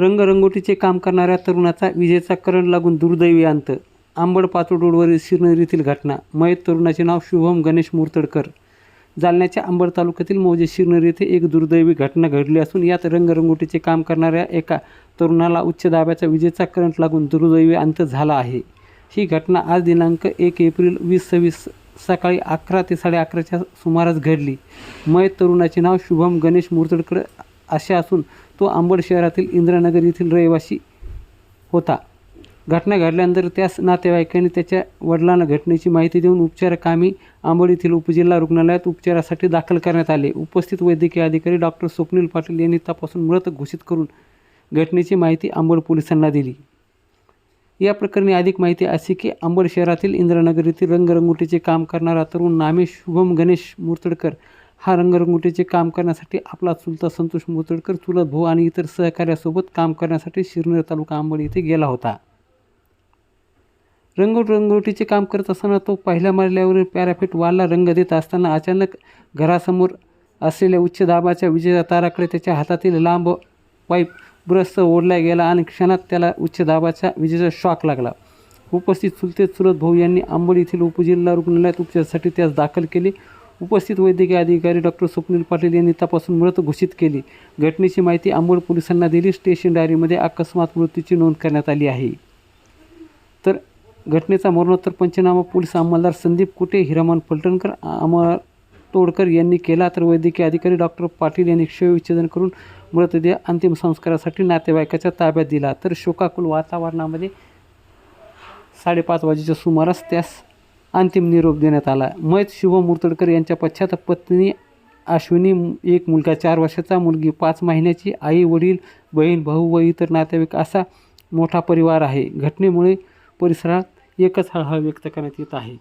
रंगरंगोटीचे काम करणाऱ्या तरुणाचा विजेचा करंट लागून दुर्दैवी अंत. आंबड पाचोड रोडवरील शिरनेर येथील घटना. मयत तरुणाचे नाव शुभम गणेश मुर्तडकर. जालन्याच्या अंबड तालुक्यातील मौजे शिरनेर येथे एक दुर्दैवी घटना घडली असून यात रंगरंगोटीचे काम करणाऱ्या एका तरुणाला उच्च दाबाच्या विजेचा करंट लागून दुर्दैवी अंत झाला आहे. ही घटना आज दिनांक 1 एप्रिल 2026 सकाळी 11 ते 11:30च्या सुमारास घडली. मयत तरुणाचे नाव शुभम गणेश मुर्तडकर असे असून तो अंबड शहरातील इंद्रानगर येथील रहिवासी होता. घटना घडल्यानंतर त्यास नातेवाईकांनी त्याच्या वडिलांना घटनेची माहिती देऊन उपचाराकामी अंबड येथील उपजिल्हा रुग्णालयात उपचारासाठी दाखल करण्यात आले. उपस्थित वैद्यकीय अधिकारी डॉक्टर स्वप्नील पाटील यांनी तपासून मृत घोषित करून घटनेची माहिती अंबड पोलिसांना दिली. या प्रकरणी अधिक माहिती अशी की अंबड शहरातील इंद्रानगर येथील रंगरंगोटीचे काम करणारा तरुण नामे शुभम गणेश मुर्तडकर हा रंगरंगोटीचे काम करण्यासाठी आपला चुलता संतोष मुर्तडकर, चुलत भाऊ आणि इतर सहकाऱ्यासोबत काम करण्यासाठी शिरनेर तालुका अंबड येथे गेला होता. रंगरंगोटीचे काम करत असताना तो पहिल्या मजल्यावरील पॅराफिट वॉलला रंग देत असताना अचानक घरासमोर असलेल्या उच्च दाबाच्या विजेच्या ताराकडे त्याच्या हातातील लांब पाईप ब्रशसह ओढला गेला आणि क्षणात त्याला उच्च दाबाच्या विजेचा शॉक लागला. उपस्थित चुलते चुलत भाऊ यांनी अंबड येथील उपजिल्हा रुग्णालयात उपचारासाठी त्यास दाखल केले. उपस्थित वैद्यकीय अधिकारी डॉक्टर स्वप्नील पाटील यांनी तपासून मृत घोषित केली. घटनेची माहिती अंबड पोलिसांना दिली. स्टेशन डायरीमध्ये अकस्मात मृत्यूची नोंद करण्यात आली आहे. तर घटनेचा मरणोत्तर पंचनामा पोलीस अंमलदार संदीप कुटे, हिरामन फलटणकर, अमर तोडकर यांनी केला. तर वैद्यकीय अधिकारी डॉक्टर पाटील यांनी शवविच्छेदन करून मृतदेह अंतिम संस्कारासाठी नातेवाईकाच्या ताब्यात दिला. तर शोकाकुल वातावरणामध्ये 5:30 वाजेच्या सुमारास त्यास अंतिम निरोप देण्यात आला. मयत शुभम मुर्तडकर यांच्या पश्चात पत्नी अश्विनी, एक मुलगा 4 वर्षाचा, मुलगी 5 महिन्याची, आई, वडील, बहीण, भाऊ व इतर नातेवाईक असा मोठा परिवार आहे. घटनेमुळे परिसरात एकच हळहळ व्यक्त करण्यात येत आहे.